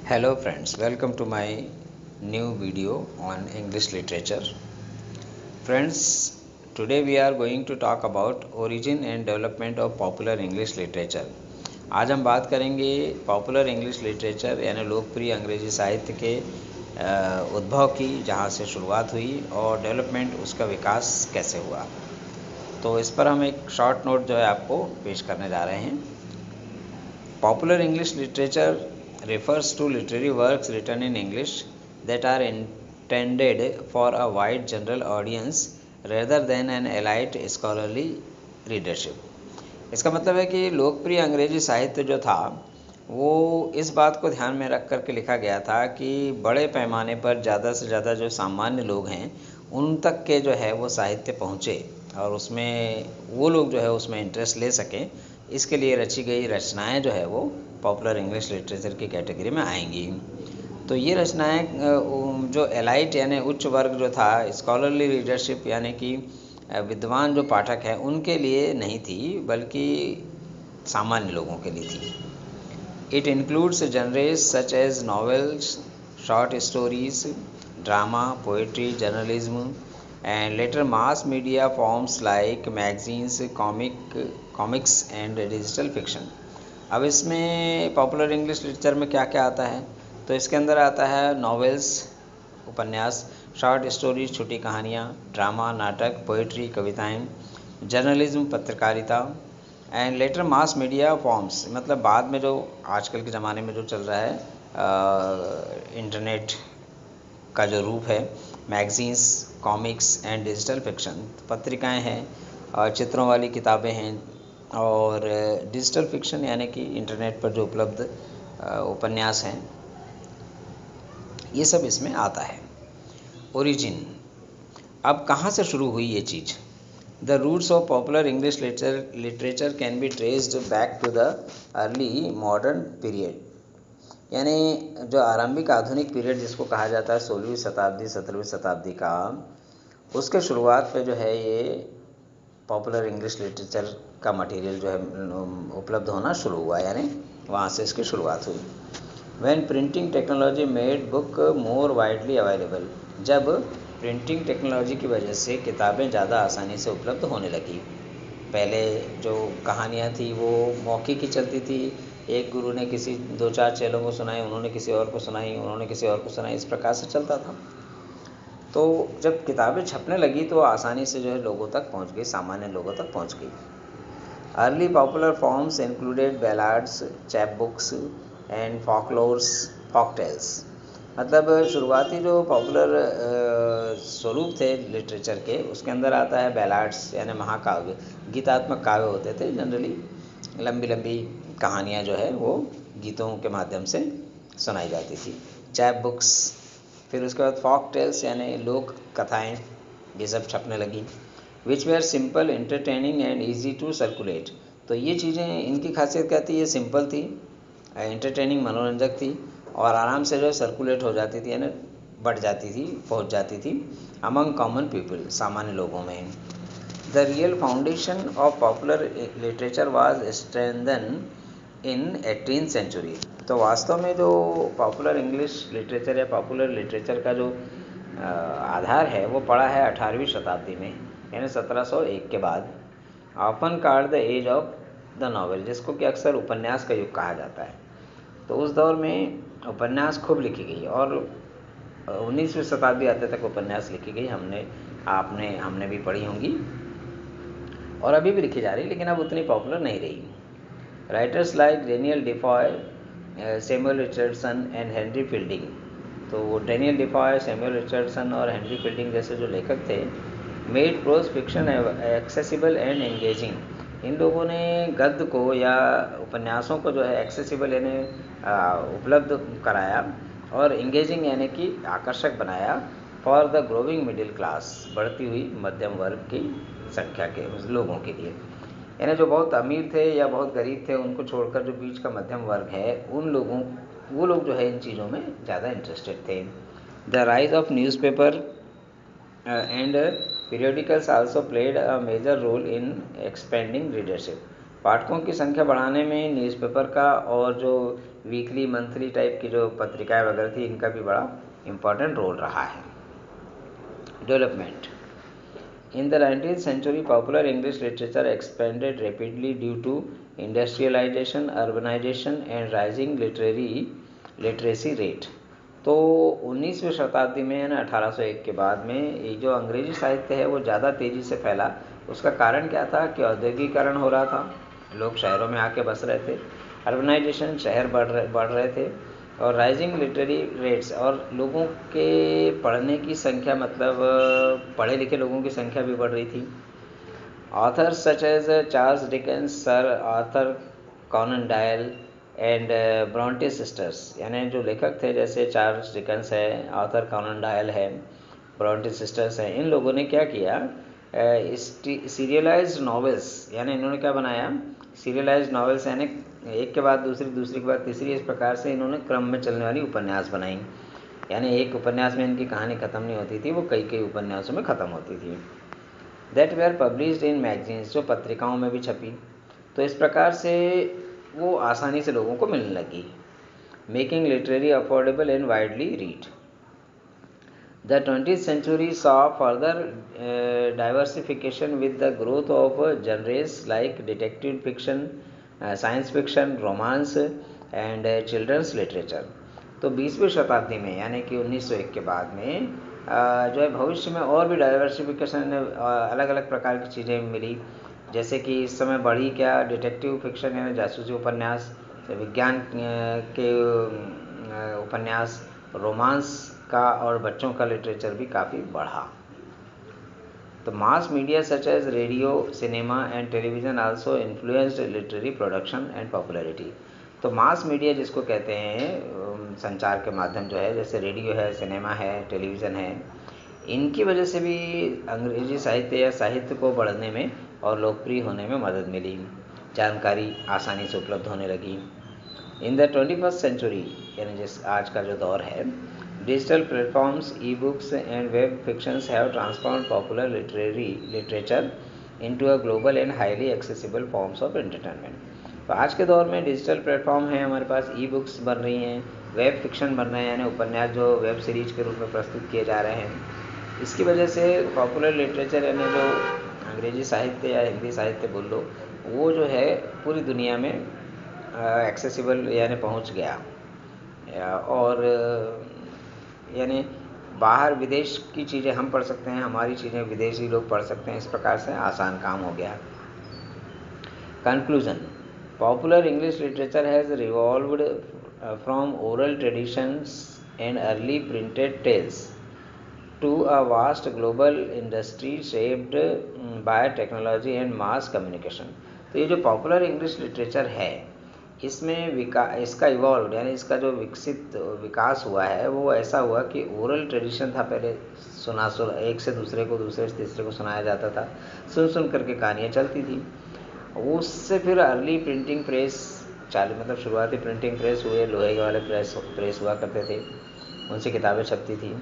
Hello friends, welcome to my new video on English literature. Friends, today we are going to talk about origin and development of popular English literature. आज हम बात करेंगे popular English literature यानी लोकप्रिय अंग्रेजी साहित्य के उद्भव की, जहाँ से शुरुआत हुई और डेवलपमेंट उसका विकास कैसे हुआ। तो इस पर हम एक शॉर्ट नोट जो है आपको पेश करने जा रहे हैं। Popular English literature refers to literary works written in English that are intended for a wide general audience rather than an elite scholarly readership. इसका मतलब है कि लोकप्रिय अंग्रेजी साहित्य जो था वो इस बात को ध्यान में रख कर के लिखा गया था कि बड़े पैमाने पर ज़्यादा से ज़्यादा जो सामान्य लोग हैं उन तक के जो है वो साहित्य पहुँचे और उसमें वो लोग जो है उसमें इंटरेस्ट ले सकें। इसके लिए रची गई रचनाएं जो है वो पॉपुलर इंग्लिश लिटरेचर की कैटेगरी में आएंगी। तो ये रचनाएं जो एलाइट यानी उच्च वर्ग जो था, स्कॉलरली रीडरशिप यानी कि विद्वान जो पाठक हैं उनके लिए नहीं थी, बल्कि सामान्य लोगों के लिए थी। It includes genres such as novels, short stories, drama, poetry, journalism and later mass media forms like magazines, comics and digital fiction. अब इसमें पॉपुलर इंग्लिश लिटरेचर में क्या क्या आता है, तो इसके अंदर आता है नॉवेल्स उपन्यास, शॉर्ट स्टोरीज छोटी कहानियाँ, ड्रामा नाटक, पोइट्री कविताएं, जर्नलिज्म पत्रकारिता and later mass media forms मतलब बाद में जो आजकल के ज़माने में जो चल रहा है इंटरनेट का जो रूप है, magazines, comics and digital fiction, पत्रिकाएं हैं और चित्रों वाली किताबें हैं और डिजिटल फिक्शन यानी कि इंटरनेट पर जो उपलब्ध उपन्यास हैं, ये सब इसमें आता है। ओरिजिन, अब कहाँ से शुरू हुई ये चीज़। The roots of popular English literature can be traced back to the early modern period, यानी जो आरंभिक आधुनिक पीरियड जिसको कहा जाता है 16वीं शताब्दी 17वीं शताब्दी का, उसके शुरुआत पे जो है ये पॉपुलर इंग्लिश लिटरेचर का मटेरियल जो है उपलब्ध होना शुरू हुआ, यानी वहाँ से इसकी शुरुआत हुई। When printing technology made book more widely available, जब प्रिंटिंग टेक्नोलॉजी की वजह से किताबें ज़्यादा आसानी से उपलब्ध होने लगी। पहले जो कहानियाँ थी वो मौखिक ही चलती थी, एक गुरु ने किसी 2-4 चेलों को सुनाई, उन्होंने किसी और को सुनाई, उन्होंने किसी और को सुनाई, इस प्रकार से चलता था। तो जब किताबें छपने लगी तो आसानी से जो है लोगों तक पहुंच गई, सामान्य लोगों तक पहुंच गई। Early popular forms included ballads, chapbooks and folklores, folktales, मतलब शुरुआती जो पॉपुलर स्वरूप थे लिटरेचर के, उसके अंदर आता है बैलाड्स यानी महाकाव्य, गीतात्मक काव्य होते थे, जनरली लंबी लंबी कहानियाँ जो है वो गीतों के माध्यम से सुनाई जाती थी। चैप बुक्स, फिर उसके बाद फॉक टेल्स यानी लोक कथाएँ, ये सब छपने लगी। Which were simple, entertaining and easy to circulate, तो ये चीज़ें इनकी खासियत क्या थी, ये सिंपल थी, एंटरटेनिंग मनोरंजक थी और आराम से जो सर्कुलेट हो जाती थी, यानी बढ़ जाती थी, पहुंच जाती थी अमंग कॉमन पीपल, सामान्य लोगों में। The real foundation of popular literature was strengthen in 18th century, तो वास्तव में जो पॉपुलर इंग्लिश लिटरेचर या पॉपुलर लिटरेचर का जो आधार है वो पड़ा है 18वीं शताब्दी में, यानी 1701 के बाद। Often called the age of the novel, जिसको कि अक्सर उपन्यास का युग कहा जाता है। तो उस दौर में उपन्यास खूब लिखी गई और 19वीं शताब्दी आते तक उपन्यास लिखी गई, हमने भी पढ़ी होंगी और अभी भी लिखी जा रही, लेकिन अब उतनी पॉपुलर नहीं रही। Writers like Daniel Defoe, Samuel Richardson and Henry Fielding, तो डेनियल डिफॉय, सैमुअल रिचर्डसन और हेनरी फील्डिंग जैसे जो लेखक थे, made prose fiction accessible and engaging, इन लोगों ने गद्य को या उपन्यासों को जो है एक्सेसिबल यानी उपलब्ध कराया और एंगेजिंग यानी कि आकर्षक बनाया for the growing middle class, बढ़ती हुई मध्यम वर्ग की संख्या के लोगों के लिए, यानी जो बहुत अमीर थे या बहुत गरीब थे उनको छोड़कर जो बीच का मध्यम वर्ग है वो लोग जो है इन चीज़ों में ज़्यादा इंटरेस्टेड थे। The rise of newspaper and periodicals also played a major role in expanding readership, पाठकों की संख्या बढ़ाने में न्यूज़पेपर का और जो वीकली मंथली टाइप की जो पत्रिकाएं वगैरह थी इनका भी बड़ा इम्पोर्टेंट रोल रहा है। Development In the 19th century, popular English literature expanded rapidly due to industrialization, urbanization and rising literacy rate. तो 19वीं शताब्दी में यानी 1801 के बाद में ये जो अंग्रेजी साहित्य है वो ज़्यादा तेज़ी से फैला। उसका कारण क्या था कि औद्योगिकरण हो रहा था, लोग शहरों में आके बस रहे थे, अर्बनाइजेशन, शहर बढ़ रहे थे, और राइजिंग लिटरेरी रेट्स, और लोगों के पढ़ने की संख्या, मतलब पढ़े लिखे लोगों की संख्या भी बढ़ रही थी। Authors such as Charles Dickens, sir Arthur Conan Doyle and Bronte sisters, यानी जो लेखक थे जैसे चार्ल्स डिकेंस है, आर्थर कॉनन डॉयल है, ब्रॉन्टे सिस्टर्स हैं, इन लोगों ने क्या किया, सीरियलाइज्ड नॉवेल्स, यानी इन्होंने क्या बनाया, सीरियलाइज्ड नॉवेल्स, यानी एक के बाद दूसरी, दूसरी के बाद तीसरी, इस प्रकार से इन्होंने क्रम में चलने वाली उपन्यास बनाई। यानी एक उपन्यास में इनकी कहानी ख़त्म नहीं होती थी, वो कई कई उपन्यासों में ख़त्म होती थी। That way are published in magazines, जो पत्रिकाओं में भी छपी। तो इस प्रकार से वो आसानी से लोगों को मिलने लगी। Making literary affordable and widely read. The 20th century saw further diversification with the growth of genres like detective fiction, science fiction, romance and children's literature. तो 20वीं शताब्दी में यानी कि 1901 के बाद में जो है भविष्य में और भी डाइवर्सिफिकेशन, अलग अलग प्रकार की चीज़ें मिली। जैसे कि इस समय बढ़ी क्या, डिटेक्टिव फिक्शन यानी जासूसी उपन्यास, विज्ञान के उपन्यास, रोमांस का और बच्चों का लिटरेचर भी काफ़ी बढ़ा। तो mass media such as radio, cinema and television also influenced literary production and popularity. तो मास मीडिया जिसको कहते हैं, संचार के माध्यम जो है, जैसे रेडियो है, सिनेमा है, टेलीविज़न है, इनकी वजह से भी अंग्रेजी साहित्य या साहित्य को बढ़ने में और लोकप्रिय होने में मदद मिली, जानकारी आसानी से उपलब्ध होने लगी। इन द 21st सेंचुरी, यानी जिस आज का जो दौर है, digital platforms, e books and web fictions have transformed popular literature into a global and highly accessible forms of entertainment. तो आज के दौर में डिजिटल प्लेटफॉर्म हैं, हमारे पास ई बुक्स बन रही हैं, वेब फिक्शन बन रहे हैं, यानी उपन्यास जो वेब सीरीज के रूप में प्रस्तुत किए जा रहे हैं। इसकी वजह से पॉपुलर लिटरेचर यानी जो अंग्रेजी साहित्य या हिंदी साहित्य बोल लो, वो जो है पूरी दुनिया में एक्सेसिबल यानी पहुंच गया, और यानी बाहर विदेश की चीज़ें हम पढ़ सकते हैं, हमारी चीज़ें विदेशी लोग पढ़ सकते हैं, इस प्रकार से आसान काम हो गया। Conclusion, popular English literature has revolved from oral traditions and early printed tales to a vast global industry shaped by technology and mass communication। तो ये जो पॉपुलर इंग्लिश लिटरेचर है, इसमें इसका इवॉल्व यानी इसका जो विकास हुआ है वो ऐसा हुआ कि ओरल ट्रेडिशन था, पहले एक से दूसरे को, दूसरे से तीसरे को सुनाया जाता था, सुन करके कहानियाँ चलती थी। उससे फिर अर्ली प्रिंटिंग प्रेस मतलब शुरुआती प्रिंटिंग प्रेस हुए, लोहे वाले प्रेस हुआ करते थे, उनसे किताबें छपती थी।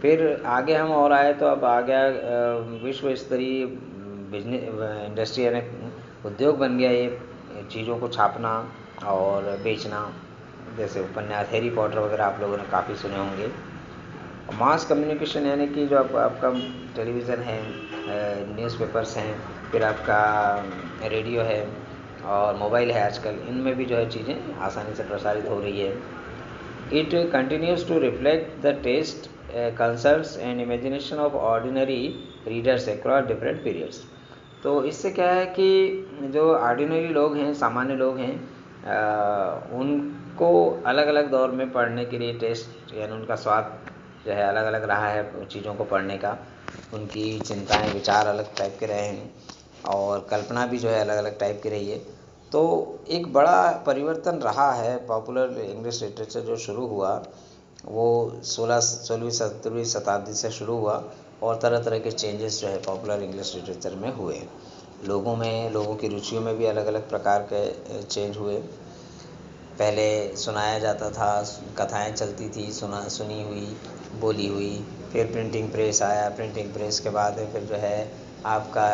फिर आगे हम और आए तो अब आ गया विश्व स्तरीय बिजनेस इंडस्ट्री, यानी उद्योग बन गया ये चीज़ों को छापना और बेचना, जैसे उपन्यास हैरी पॉटर वगैरह आप लोगों ने काफ़ी सुने होंगे। मास कम्युनिकेशन यानी कि जो आपका टेलीविज़न है, न्यूज़पेपर्स हैं, फिर आपका रेडियो है और मोबाइल है आजकल, इनमें भी जो है चीज़ें आसानी से प्रसारित हो रही है। It continues to reflect the taste, concerts and imagination of ordinary readers across different periods. तो इससे क्या है कि जो ऑर्डिनरी लोग हैं, सामान्य लोग हैं, उनको अलग अलग दौर में पढ़ने के लिए टेस्ट यानी उनका स्वाद जो है अलग अलग रहा है चीज़ों को पढ़ने का, उनकी चिंताएं, विचार अलग टाइप के रहे हैं और कल्पना भी जो है अलग अलग टाइप की रही है। तो एक बड़ा परिवर्तन रहा है। पॉपुलर इंग्लिश लिटरेचर जो शुरू हुआ वो 16वीं शताब्दी से शुरू हुआ और तरह तरह के चेंजेस जो है पॉपुलर इंग्लिश लिटरेचर में हुए। लोगों की रुचियों में भी अलग अलग प्रकार के चेंज हुए। पहले सुनाया जाता था, कथाएं चलती थी, सुनी हुई, बोली हुई, फिर प्रिंटिंग प्रेस आया, प्रिंटिंग प्रेस के बाद फिर जो है आपका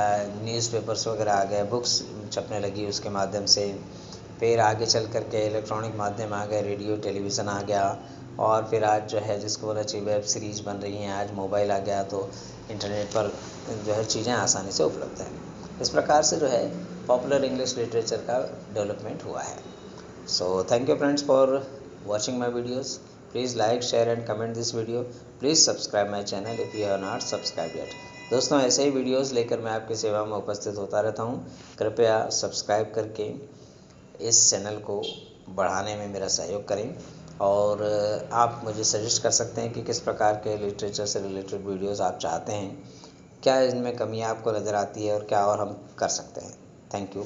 न्यूज़पेपर्स वगैरह आ गए, बुक्स छपने लगी उसके माध्यम से, फिर आगे चल कर के इलेक्ट्रॉनिक माध्यम आ गए, रेडियो टेलीविज़न आ गया, और फिर आज जो है जिसको बोला चाहिए वेब सीरीज़ बन रही हैं, आज मोबाइल आ गया तो इंटरनेट पर जो है चीज़ें आसानी से उपलब्ध हैं। इस प्रकार से जो है पॉपुलर इंग्लिश लिटरेचर का डेवलपमेंट हुआ है। So thank you friends for watching my videos. Please like, share and comment this video. Please subscribe my channel if you have not subscribed yet. दोस्तों ऐसे ही वीडियोस लेकर मैं आपकी सेवा में उपस्थित होता रहता हूँ। कृपया सब्सक्राइब करके इस चैनल को बढ़ाने में मेरा सहयोग करें, और आप मुझे सजेस्ट कर सकते हैं कि किस प्रकार के लिटरेचर से रिलेटेड वीडियोस आप चाहते हैं, क्या इनमें कमियाँ आपको नज़र आती है और क्या और हम कर सकते हैं। Thank you.